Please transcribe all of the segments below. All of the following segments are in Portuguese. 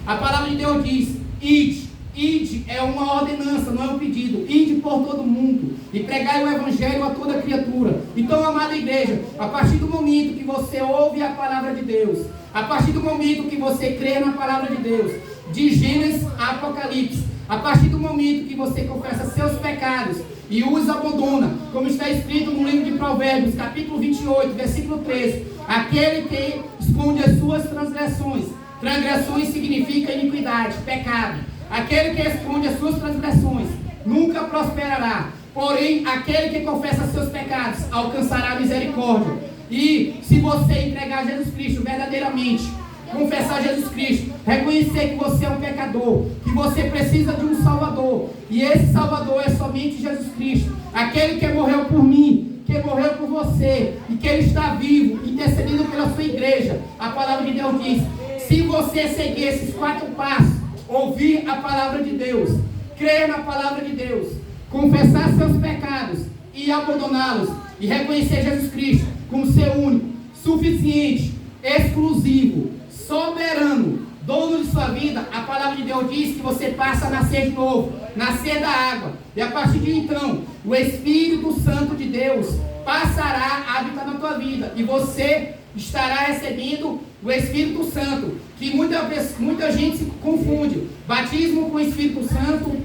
A palavra de Deus diz: ide. Ide é uma ordenança, não é um pedido. Ide por todo mundo e pregai o evangelho a toda criatura. Então, amada igreja, a partir do momento que você ouve a palavra de Deus, a partir do momento que você crê na palavra de Deus, de Gênesis a Apocalipse, a partir do momento que você confessa seus pecados e os abandona, como está escrito no livro de Provérbios, capítulo 28, versículo 13, aquele que esconde as suas transgressões. Transgressões significa iniquidade, pecado. Aquele que esconde as suas transgressões nunca prosperará. Porém, aquele que confessa seus pecados alcançará misericórdia. E se você entregar Jesus Cristo verdadeiramente, confessar Jesus Cristo, reconhecer que você é um pecador, que você precisa de um Salvador, e esse Salvador é somente Jesus Cristo, aquele que morreu por mim, que morreu por você, e que Ele está vivo, intercedendo pela sua igreja. A palavra de Deus diz: se você seguir esses 4 passos, ouvir a palavra de Deus, crer na palavra de Deus, confessar seus pecados e abandoná-los, e reconhecer Jesus Cristo como seu único, suficiente, exclusivo, soberano, dono de sua vida, a palavra de Deus diz que você passa a nascer de novo, nascer da água, e a partir de então, o Espírito Santo de Deus passará a habitar na tua vida, e você estará recebendo o Espírito Santo, que muita gente se confunde, batismo com o Espírito Santo,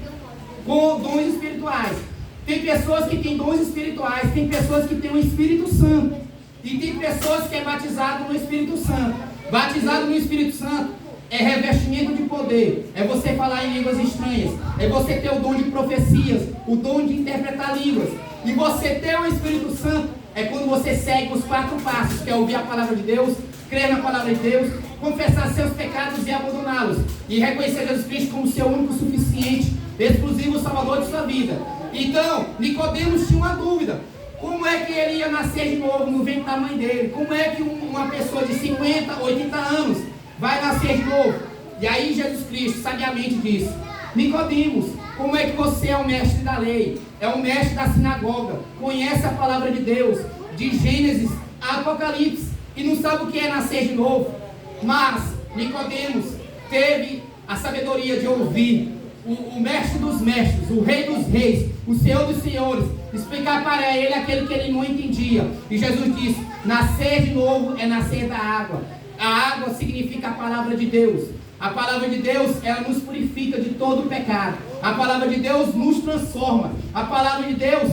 com dons espirituais. Tem pessoas que têm dons espirituais, tem pessoas que têm o Espírito Santo, e tem pessoas que é batizado no Espírito Santo. Batizado no Espírito Santo é revestimento de poder, é você falar em línguas estranhas, é você ter o dom de profecias, o dom de interpretar línguas, e você ter o Espírito Santo é quando você segue os 4 passos, que é ouvir a palavra de Deus, crer na palavra de Deus, confessar seus pecados e abandoná-los, e reconhecer Jesus Cristo como seu único, suficiente, exclusivo Salvador de sua vida. Então, Nicodemos tinha uma dúvida: como é que ele ia nascer de novo no ventre da mãe dele? Como é que uma pessoa de 50, 80 anos vai nascer de novo? E aí Jesus Cristo sabiamente disse: Nicodemos, como é que você é o mestre da lei, é o mestre da sinagoga, conhece a palavra de Deus, de Gênesis a Apocalipse, e não sabe o que é nascer de novo? Mas Nicodemos teve a sabedoria de ouvir o mestre dos mestres, o rei dos reis, o senhor dos senhores, explicar para ele aquilo que ele não entendia. E Jesus disse: nascer de novo é nascer da água. A água significa a palavra de Deus. A palavra de Deus, ela nos purifica de todo o pecado. A palavra de Deus nos transforma. A palavra de Deus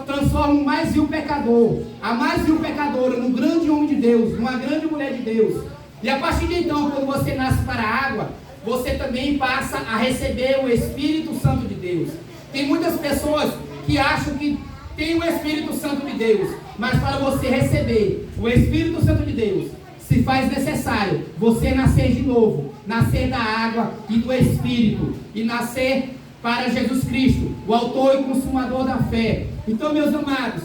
transforma o mais vil pecador, a mais vil pecadora, num grande homem de Deus, numa grande mulher de Deus. E a partir de então, quando você nasce para a água, você também passa a receber o Espírito Santo de Deus. Tem muitas pessoas que acham que tem o Espírito Santo de Deus, mas para você receber o Espírito Santo de Deus, se faz necessário você nascer de novo, nascer da água e do Espírito, e nascer para Jesus Cristo, o autor e consumador da fé. Então, meus amados,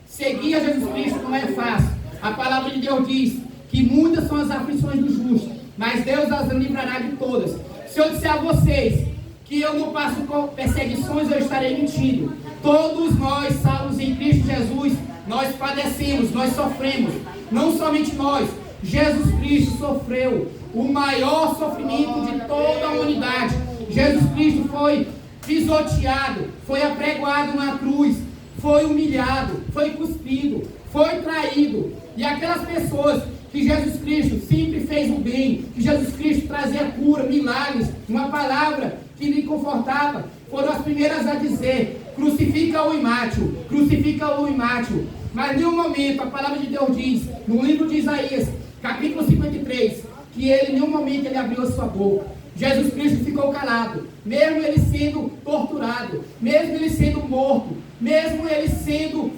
seguir a Jesus Cristo não é fácil. A palavra de Deus diz que muitas são as aflições do justo, mas Deus as livrará de todas. Se eu disser a vocês que eu não passo por perseguições, eu estarei mentindo. Todos nós, salvos em Cristo Jesus, nós padecemos, nós sofremos. Não somente nós, Jesus Cristo sofreu o maior sofrimento de toda a humanidade. Jesus Cristo foi pisoteado, foi apregoado na cruz, foi humilhado, foi cuspido, foi traído. E aquelas pessoas que Jesus Cristo sempre fez o bem, que Jesus Cristo trazia cura, milagres, uma palavra que lhe confortava, foram as primeiras a dizer: crucifica-o e mate-o, crucifica-o e mate-o. Mas em nenhum momento a palavra de Deus diz, no livro de Isaías, capítulo 53, que ele em nenhum momento ele abriu a sua boca. Jesus Cristo ficou calado, mesmo ele sendo torturado, mesmo ele sendo morto, mesmo ele sendo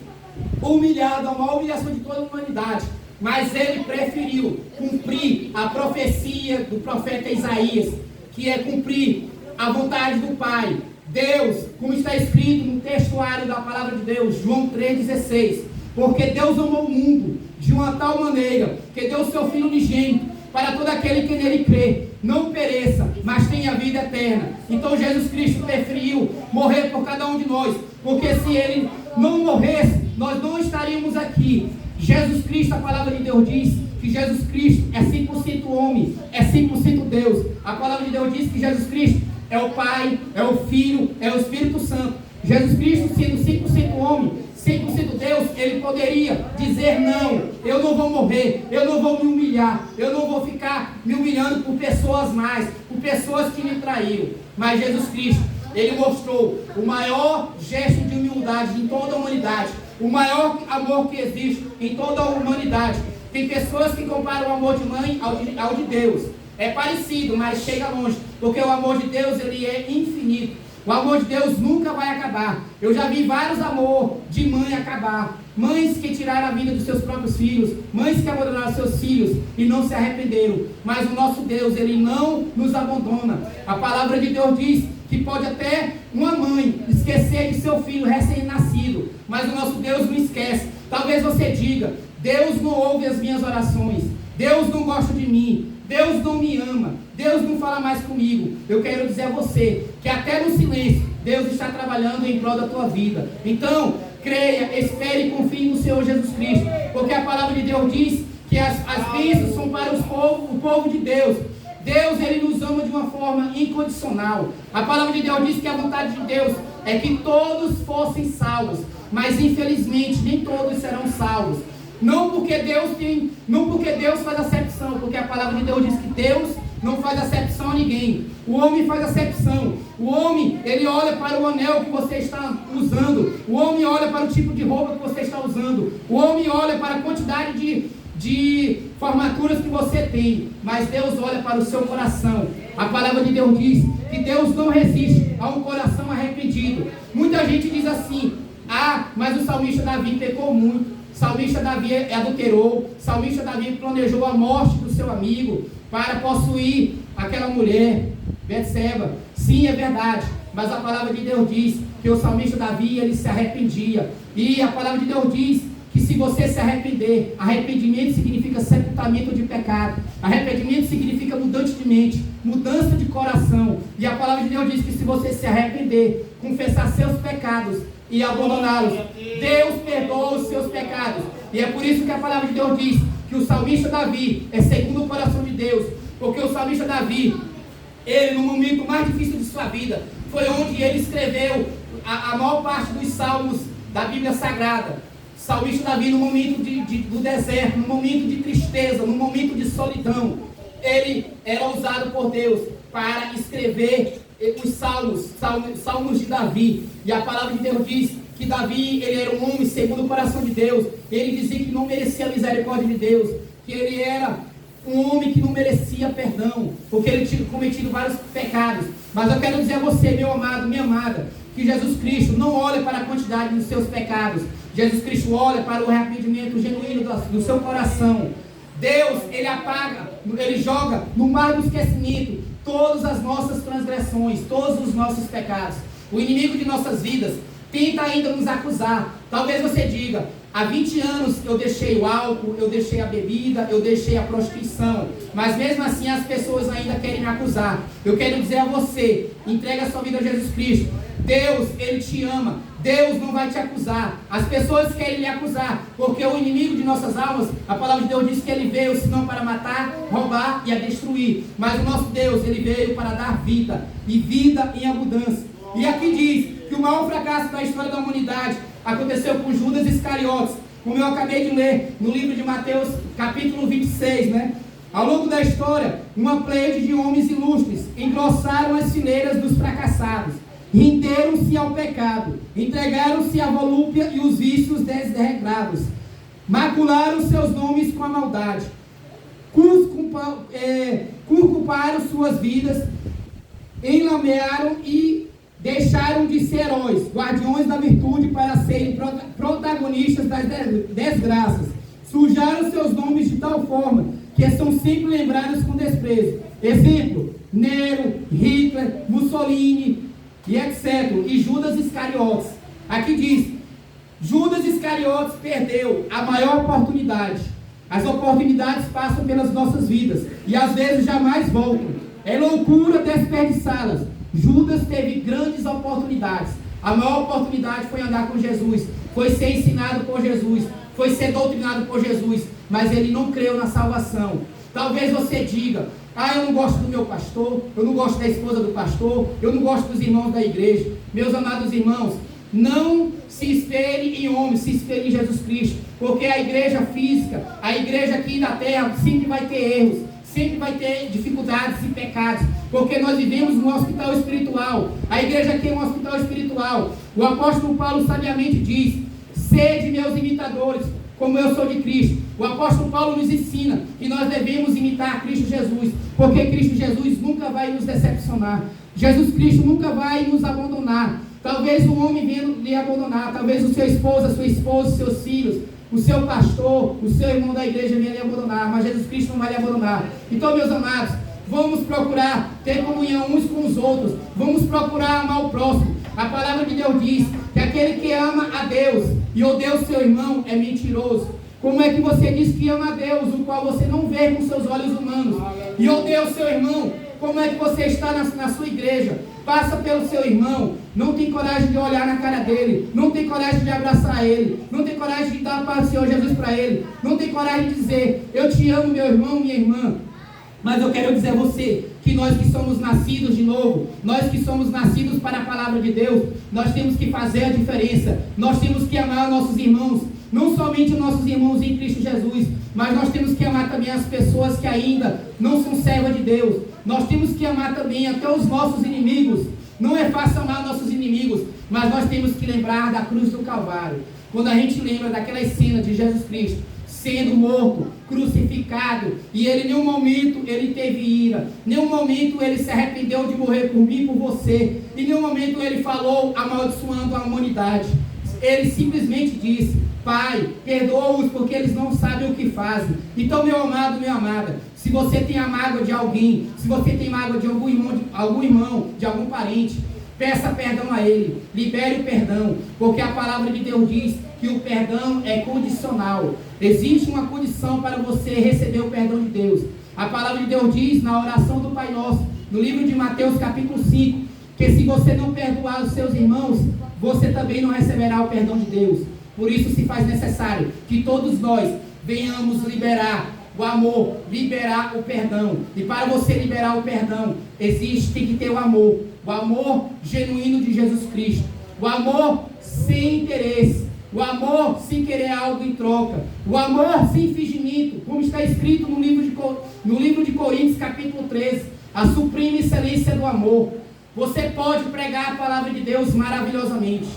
humilhado, a maior humilhação de toda a humanidade. Mas ele preferiu cumprir a profecia do profeta Isaías, que é cumprir a vontade do Pai. Deus, como está escrito no textuário da palavra de Deus, João 3,16, porque Deus amou o mundo de uma tal maneira que deu o seu Filho unigênito para todo aquele que nele crê, não pereça, mas tenha vida eterna. Então Jesus Cristo preferiu morrer por cada um de nós, porque se ele não morresse, nós não estaríamos aqui. Jesus Cristo, a palavra de Deus diz que Jesus Cristo é 100% homem, é 100% Deus. A palavra de Deus diz que Jesus Cristo é o Pai, é o Filho, é o Espírito Santo. Jesus Cristo, sendo 100% homem, 100% Deus, ele poderia dizer: não, eu não vou morrer, eu não vou me humilhar, eu não vou ficar me humilhando por pessoas mais, por pessoas que me traíram. Mas Jesus Cristo, ele mostrou o maior gesto de humildade em toda a humanidade, o maior amor que existe em toda a humanidade. Tem pessoas que comparam o amor de mãe ao de Deus. É parecido, mas chega longe, porque o amor de Deus, ele é infinito. O amor de Deus nunca vai acabar. Eu já vi vários amor de mãe acabar. Mães que tiraram a vida dos seus próprios filhos, mães que abandonaram seus filhos e não se arrependeram. Mas o nosso Deus, ele não nos abandona. A palavra de Deus diz que pode até uma mãe esquecer de seu filho recém-nascido, mas o nosso Deus não esquece. Talvez você diga: Deus não ouve as minhas orações, Deus não gosta de mim, Deus não me ama, Deus não fala mais comigo. Eu quero dizer a você que até no silêncio Deus está trabalhando em prol da tua vida. Então, creia, espere e confie no Senhor Jesus Cristo, porque a palavra de Deus diz que as bênçãos são para o povo de Deus. Deus, ele nos ama de uma forma incondicional. A palavra de Deus diz que a vontade de Deus é que todos fossem salvos, mas infelizmente nem todos serão salvos. Não porque Deus faz acepção, porque a palavra de Deus diz que Deus não faz acepção a ninguém. O homem faz acepção. O homem, ele olha para o anel que você está usando. O homem olha para o tipo de roupa que você está usando. O homem olha para a quantidade de formaturas que você tem. Mas Deus olha para o seu coração. A palavra de Deus diz que Deus não resiste a um coração arrependido. Muita gente diz assim: ah, mas o salmista Davi pecou muito. Salmista Davi adulterou, salmista Davi planejou a morte do seu amigo para possuir aquela mulher, Betseba. Sim, é verdade, mas a palavra de Deus diz que o salmista Davi, ele se arrependia. E a palavra de Deus diz que se você se arrepender, arrependimento significa sepultamento de pecado, arrependimento significa mudança de mente, mudança de coração. E a palavra de Deus diz que se você se arrepender, confessar seus pecados e abandoná-los, Deus perdoa os seus pecados. E é por isso que a palavra de Deus diz que o salmista Davi é segundo o coração de Deus, porque o salmista Davi, ele no momento mais difícil de sua vida, foi onde ele escreveu a maior parte dos salmos da Bíblia Sagrada. O salmista Davi, no momento do deserto, no momento de tristeza, no momento de solidão, ele era usado por Deus para escrever os salmos de Davi. E a palavra de Deus diz que Davi, ele era um homem segundo o coração de Deus. Ele dizia que não merecia a misericórdia de Deus, que ele era um homem que não merecia perdão, porque ele tinha cometido vários pecados. Mas eu quero dizer a você, meu amado, minha amada, que Jesus Cristo não olha para a quantidade dos seus pecados. Jesus Cristo olha para o arrependimento genuíno do seu coração. Deus, ele apaga, ele joga no mar do esquecimento todas as nossas transgressões, todos os nossos pecados. O inimigo de nossas vidas tenta ainda nos acusar. Talvez você diga: há 20 anos eu deixei o álcool, eu deixei a bebida, eu deixei a prostituição, mas mesmo assim as pessoas ainda querem me acusar. Eu quero dizer a você: entrega a sua vida a Jesus Cristo. Deus, ele te ama. Deus não vai te acusar. As pessoas querem lhe acusar, porque o inimigo de nossas almas, a palavra de Deus diz que ele veio senão para matar, roubar e a destruir. Mas o nosso Deus, ele veio para dar vida, e vida em abundância. E aqui diz que o maior fracasso da história da humanidade aconteceu com Judas Iscariotes, como eu acabei de ler no livro de Mateus, capítulo 26, né? Ao longo da história, uma pleiade de homens ilustres engrossaram as fileiras dos fracassados, renderam-se ao pecado, entregaram-se à volúpia e os vícios desregrados, macularam seus nomes com a maldade, curcuparam suas vidas, enlamearam e deixaram de ser heróis, guardiões da virtude, para serem protagonistas das desgraças. Sujaram seus nomes de tal forma que são sempre lembrados com desprezo. Exemplo: Nero, Hitler, Mussolini e etc. E Judas Iscariotes. Aqui diz: Judas Iscariotes perdeu a maior oportunidade. As oportunidades passam pelas nossas vidas e às vezes jamais voltam. É loucura desperdiçá-las. Judas teve grandes oportunidades. A maior oportunidade foi andar com Jesus, foi ser ensinado por Jesus, foi ser doutrinado por Jesus, mas ele não creu na salvação. Talvez você diga: Ah, eu não gosto do meu pastor, eu não gosto da esposa do pastor, eu não gosto dos irmãos da igreja. Meus amados irmãos, não se espere em homens, se espere em Jesus Cristo, porque a igreja física, a igreja aqui na terra, sempre vai ter erros, sempre vai ter dificuldades e pecados, porque nós vivemos num hospital espiritual. A igreja aqui é um hospital espiritual. O apóstolo Paulo sabiamente diz: sede meus imitadores, como eu sou de Cristo. O apóstolo Paulo nos ensina que nós devemos imitar Cristo Jesus, porque Cristo Jesus nunca vai nos decepcionar. Jesus Cristo nunca vai nos abandonar. Talvez o homem venha lhe abandonar, talvez o seu esposo, a sua esposa, os seus filhos, o seu pastor, o seu irmão da igreja venha lhe abandonar, mas Jesus Cristo não vai lhe abandonar. Então, meus amados, vamos procurar ter comunhão uns com os outros, vamos procurar amar o próximo. A palavra de Deus diz que aquele que ama a Deus e odeia o seu irmão é mentiroso. Como é que você diz que ama a Deus, o qual você não vê com seus olhos humanos, e odeia o seu irmão? Como é que você está na sua igreja, passa pelo seu irmão, não tem coragem de olhar na cara dele, não tem coragem de abraçar ele, não tem coragem de dar a paz do Senhor Jesus para ele, não tem coragem de dizer: eu te amo, meu irmão, minha irmã? Mas eu quero dizer a você que nós que somos nascidos de novo, nós que somos nascidos para a palavra de Deus, nós temos que fazer a diferença. Nós temos que amar nossos irmãos, não somente os nossos irmãos em Cristo Jesus, mas nós temos que amar também as pessoas que ainda não são servas de Deus. Nós temos que amar também até os nossos inimigos. Não é fácil amar nossos inimigos, mas nós temos que lembrar da cruz do Calvário. Quando a gente lembra daquela cena de Jesus Cristo sendo morto, crucificado, e ele em nenhum momento ele teve ira, em nenhum momento ele se arrependeu de morrer por mim e por você, em nenhum momento ele falou amaldiçoando a humanidade. Ele simplesmente disse: Pai, perdoa-os porque eles não sabem o que fazem. Então, meu amado, minha amada, se você tem a mágoa de alguém, se você tem mágoa de algum irmão, de algum parente, peça perdão a ele, libere o perdão, porque a palavra de Deus diz que o perdão é condicional. Existe uma condição para você receber o perdão de Deus. A palavra de Deus diz na oração do Pai Nosso, no livro de Mateus capítulo 5, que se você não perdoar os seus irmãos, você também não receberá o perdão de Deus. Por isso se faz necessário que todos nós venhamos liberar o amor, liberar o perdão. E para você liberar o perdão, tem que ter o amor genuíno de Jesus Cristo, o amor sem interesse, o amor sem querer algo em troca, o amor sem fingimento, como está escrito no livro de Coríntios capítulo 13, a suprema excelência do amor. Você pode pregar a palavra de Deus maravilhosamente,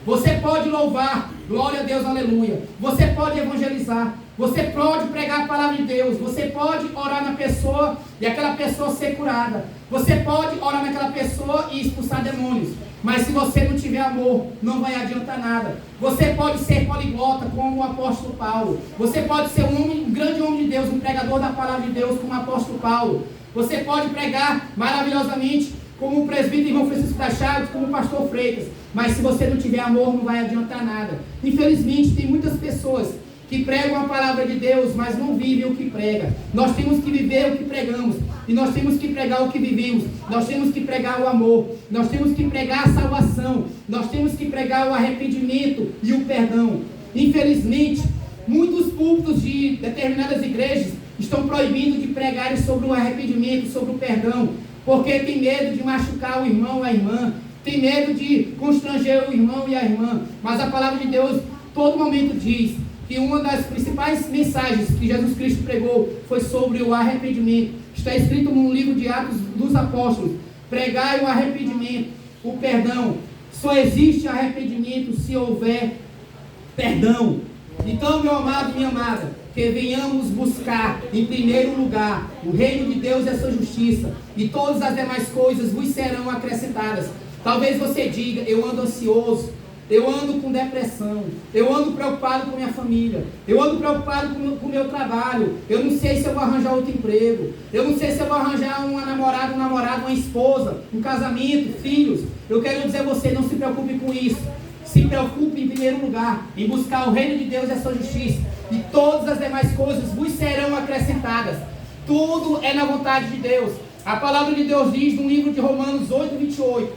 você pode louvar, glória a Deus, aleluia, você pode evangelizar, você pode pregar a palavra de Deus, você pode orar na pessoa e aquela pessoa ser curada, você pode orar naquela pessoa e expulsar demônios, mas se você não tiver amor, não vai adiantar nada. Você pode ser poliglota como o apóstolo Paulo, você pode ser um grande homem de Deus, um pregador da palavra de Deus como o apóstolo Paulo, você pode pregar maravilhosamente como o presbítero irmão Francisco das Chaves, como o pastor Freitas, mas se você não tiver amor, não vai adiantar nada. Infelizmente, tem muitas pessoas que pregam a palavra de Deus, mas não vivem o que prega. Nós temos que viver o que pregamos, e nós temos que pregar o que vivemos. Nós temos que pregar o amor, nós temos que pregar a salvação, nós temos que pregar o arrependimento e o perdão. Infelizmente, muitos púlpitos de determinadas igrejas estão proibindo de pregarem sobre o arrependimento, sobre o perdão, porque tem medo de machucar o irmão ou a irmã, tem medo de constranger o irmão e a irmã. Mas a palavra de Deus, todo momento diz que uma das principais mensagens que Jesus Cristo pregou foi sobre o arrependimento. Está escrito no livro de Atos dos Apóstolos: pregai o arrependimento, o perdão. Só existe arrependimento se houver perdão. Então, meu amado e minha amada, que venhamos buscar em primeiro lugar o reino de Deus e a sua justiça, e todas as demais coisas vos serão acrescentadas. Talvez você diga: eu ando ansioso, eu ando com depressão, eu ando preocupado com minha família, eu ando preocupado com o meu trabalho, eu não sei se eu vou arranjar outro emprego, eu não sei se eu vou arranjar uma namorada, um namorado, uma esposa, um casamento, filhos. Eu quero dizer a você: não se preocupe com isso. Se preocupe em primeiro lugar em buscar o reino de Deus e a sua justiça, e todas as demais coisas vos serão acrescentadas. Tudo é na vontade de Deus. A palavra de Deus diz no livro de Romanos 8:28: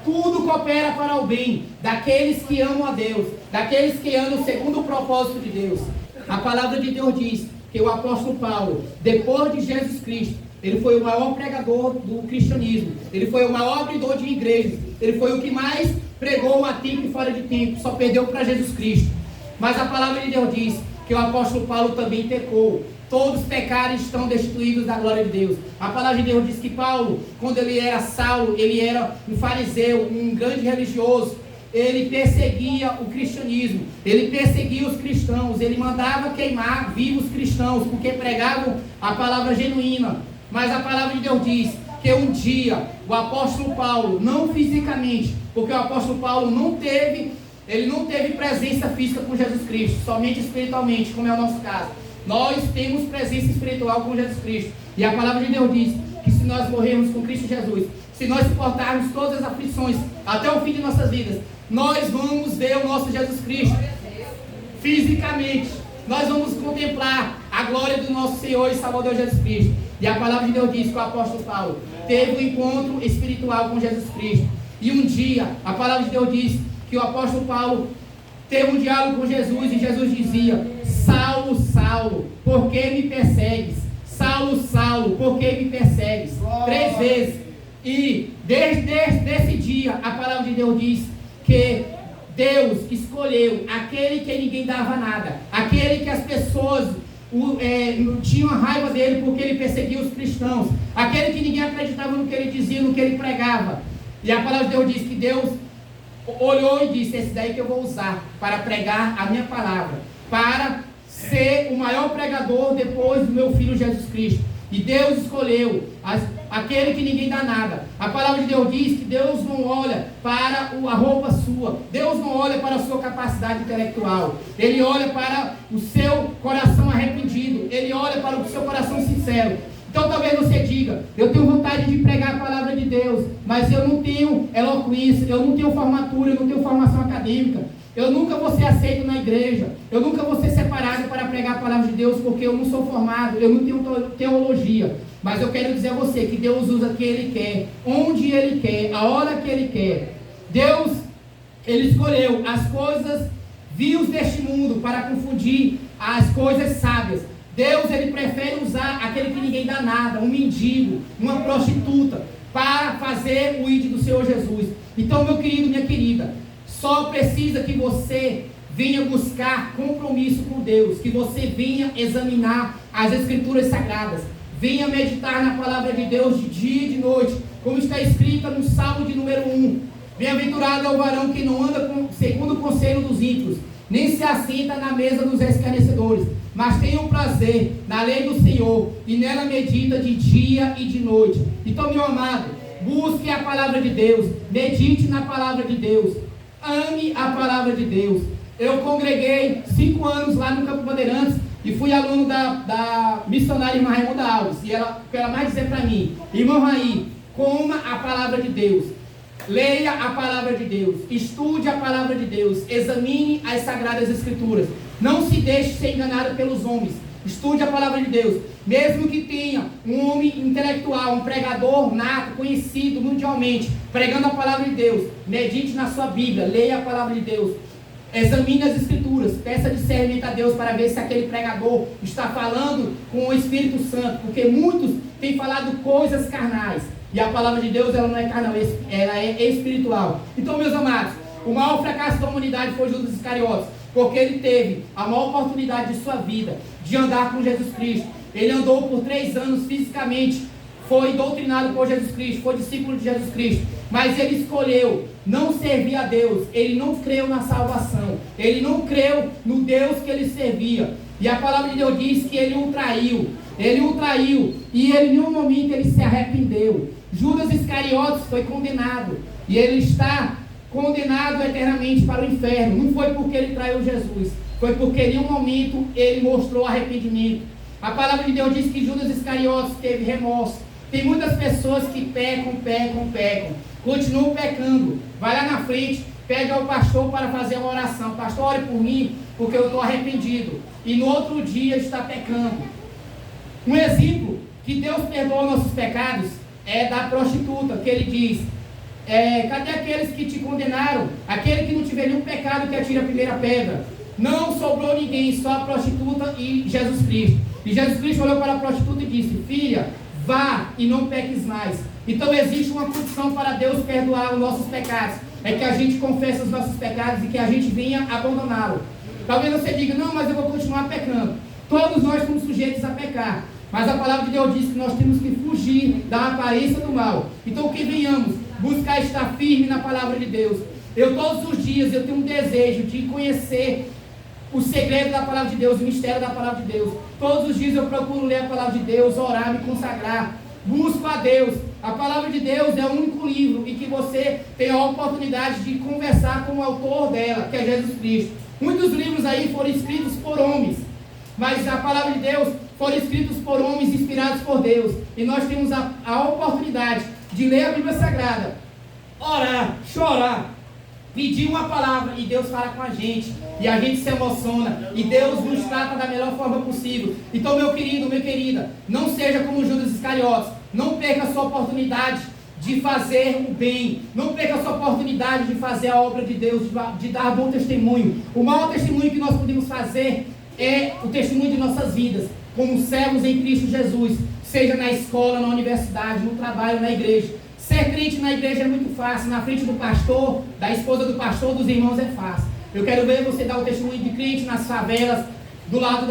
tudo coopera para o bem daqueles que amam a Deus, daqueles que andam segundo o propósito de Deus. A palavra de Deus diz que o apóstolo Paulo, depois de Jesus Cristo, ele foi o maior pregador do cristianismo, ele foi o maior abridor de igrejas, ele foi o que mais pregou a tempo e fora de tempo, só perdeu para Jesus Cristo. Mas a palavra de Deus diz que o apóstolo Paulo também pecou. Todos pecaram e estão destituídos da glória de Deus. A palavra de Deus diz que Paulo, quando ele era Saulo, ele era um fariseu, um grande religioso. Ele perseguia o cristianismo, ele perseguia os cristãos, ele mandava queimar vivos cristãos, porque pregavam a palavra genuína. Mas a palavra de Deus diz que um dia o apóstolo Paulo, não fisicamente, porque o apóstolo Paulo não teve presença física com Jesus Cristo, somente espiritualmente, como é o nosso caso. Nós temos presença espiritual com Jesus Cristo. E a palavra de Deus diz que se nós morrermos com Cristo Jesus, se nós suportarmos todas as aflições até o fim de nossas vidas, nós vamos ver o nosso Jesus Cristo fisicamente. Nós vamos contemplar a glória do nosso Senhor e Salvador Jesus Cristo. E a palavra de Deus diz que o apóstolo Paulo teve um encontro espiritual com Jesus Cristo. E um dia, a palavra de Deus diz que o apóstolo Paulo teve um diálogo com Jesus, e Jesus dizia: Saulo, Saulo, por que me persegues? Saulo, Saulo, por que me persegues? 3 vezes. E desde esse dia, a palavra de Deus diz que Deus escolheu aquele que ninguém dava nada, aquele que as pessoas tinham raiva dele porque ele perseguia os cristãos, aquele que ninguém acreditava no que ele dizia, no que ele pregava. E a palavra de Deus diz que Deus olhou e disse: esse daí que eu vou usar para pregar a minha palavra, para ser o maior pregador depois do meu filho Jesus Cristo. E Deus escolheu aquele que ninguém dá nada. A palavra de Deus diz que Deus não olha para a roupa sua, Deus não olha para a sua capacidade intelectual, Ele olha para o seu coração arrependido, Ele olha para o seu coração sincero. Então talvez você diga: eu tenho vontade de pregar a palavra de Deus, mas eu não tenho eloquência, eu não tenho formatura, eu não tenho formação acadêmica, eu nunca vou ser aceito na igreja, eu nunca vou ser separado para pregar a palavra de Deus, porque eu não sou formado, eu não tenho teologia. Mas eu quero dizer a você que Deus usa quem Ele quer, onde Ele quer, a hora que Ele quer. Deus, Ele escolheu as coisas vios deste mundo para confundir as coisas sábias. Deus, Ele prefere usar aquele que ninguém dá nada, um mendigo, uma prostituta, para fazer o ID do Senhor Jesus. Então, meu querido, minha querida, só precisa que você venha buscar compromisso com Deus, que você venha examinar as Escrituras Sagradas, venha meditar na palavra de Deus de dia e de noite, como está escrito no Salmo de número 1. Bem-aventurado é o varão que não anda segundo o conselho dos ímpios, nem se assenta na mesa dos escarnecedores, mas tem um prazer na lei do Senhor, e nela medita de dia e de noite. Então, meu amado, busque a palavra de Deus, medite na palavra de Deus, ame a palavra de Deus. Eu congreguei 5 anos lá no Campo Bandeirantes e fui aluno da missionária irmã Raimunda Alves. E ela mais dizer para mim: irmão Raí, coma a palavra de Deus, leia a palavra de Deus, estude a palavra de Deus, examine as Sagradas Escrituras. Não se deixe ser enganado pelos homens. Estude a palavra de Deus. Mesmo que tenha um homem intelectual, um pregador nato, conhecido mundialmente, pregando a palavra de Deus, medite na sua Bíblia, leia a palavra de Deus, examine as Escrituras, peça discernimento a Deus para ver se aquele pregador está falando com o Espírito Santo, porque muitos têm falado coisas carnais, e a palavra de Deus, ela não é carnal, ela é espiritual. Então, meus amados, o maior fracasso da humanidade foi Judas Iscariotes, porque ele teve a maior oportunidade de sua vida de andar com Jesus Cristo. Ele andou por 3 anos fisicamente, foi doutrinado por Jesus Cristo, foi discípulo de Jesus Cristo, mas ele escolheu não servir a Deus, ele não creu na salvação, ele não creu no Deus que ele servia. E a palavra de Deus diz que ele o traiu, e ele em nenhum momento ele se arrependeu. Judas Iscariotes foi condenado, e ele está condenado eternamente para o inferno. Não foi porque ele traiu Jesus, foi porque em nenhum momento ele mostrou arrependimento. A palavra de Deus diz que Judas Iscariotes teve remorso. Tem muitas pessoas que pecam, continuam pecando, vai lá na frente, pede ao pastor para fazer uma oração: pastor, ore por mim, porque eu estou arrependido, e no outro dia está pecando. Um exemplo que Deus perdoa nossos pecados é da prostituta, que ele diz: cadê aqueles que te condenaram? Aquele que não tiver nenhum pecado, que atire a primeira pedra. Não sobrou ninguém, só a prostituta e Jesus Cristo. E Jesus Cristo olhou para a prostituta e disse: filha, vá e não peques mais. Então existe uma condição para Deus perdoar os nossos pecados. É que a gente confesse os nossos pecados e que a gente venha abandoná-lo. Talvez você diga, não, mas eu vou continuar pecando. Todos nós somos sujeitos a pecar. Mas a palavra de Deus diz que nós temos que fugir da aparência do mal. Então que venhamos buscar estar firme na palavra de Deus. Eu todos os dias eu tenho um desejo de conhecer o segredo da palavra de Deus, o mistério da palavra de Deus. Todos os dias eu procuro ler a palavra de Deus, orar, me consagrar. Busco a Deus. A palavra de Deus é o único livro em que você tem a oportunidade de conversar com o autor dela, que é Jesus Cristo. Muitos livros aí foram escritos por homens, mas a palavra de Deus foram escritos por homens inspirados por Deus. E nós temos a oportunidade de ler a Bíblia Sagrada, orar, chorar, pedir uma palavra e Deus fala com a gente. E a gente se emociona. E Deus nos trata da melhor forma possível. Então, meu querido, minha querida, não seja como Judas Iscariotes. Não perca a sua oportunidade de fazer o bem. Não perca a sua oportunidade de fazer a obra de Deus, de dar bom testemunho. O maior testemunho que nós podemos fazer é o testemunho de nossas vidas, como servos em Cristo Jesus. Seja na escola, na universidade, no trabalho, na igreja. Ser crente na igreja é muito fácil. Na frente do pastor, da esposa do pastor, dos irmãos é fácil. Eu quero ver você dar o testemunho de crente nas favelas, do lado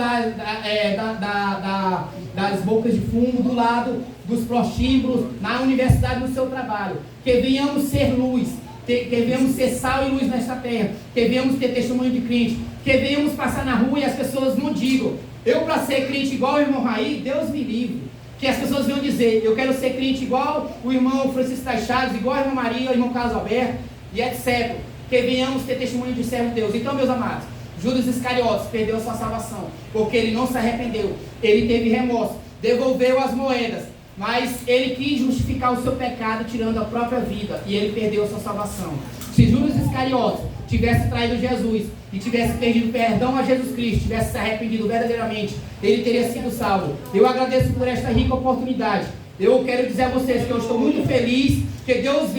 das bocas de fumo, do lado dos prostíbulos, na universidade, no seu trabalho. Que venhamos ser luz, que venhamos ser sal e luz nesta terra, que venhamos ter testemunho de crente, que venhamos passar na rua e as pessoas não digam, eu para ser crente igual o irmão Raí, Deus me livre. Que as pessoas venham dizer, eu quero ser crente igual o irmão Francisco das Chaves, igual a irmã Maria, o irmão Carlos Alberto, e etc. Que venhamos ter testemunho de servo de Deus. Então, meus amados, Judas Iscariotes perdeu a sua salvação, porque ele não se arrependeu, ele teve remorso, devolveu as moedas, mas ele quis justificar o seu pecado tirando a própria vida, e ele perdeu a sua salvação. Se Judas Iscariotes tivesse traído Jesus e tivesse perdido perdão a Jesus Cristo, tivesse se arrependido verdadeiramente, ele teria sido salvo. Eu agradeço por esta rica oportunidade. Eu quero dizer a vocês que eu estou muito feliz que Deus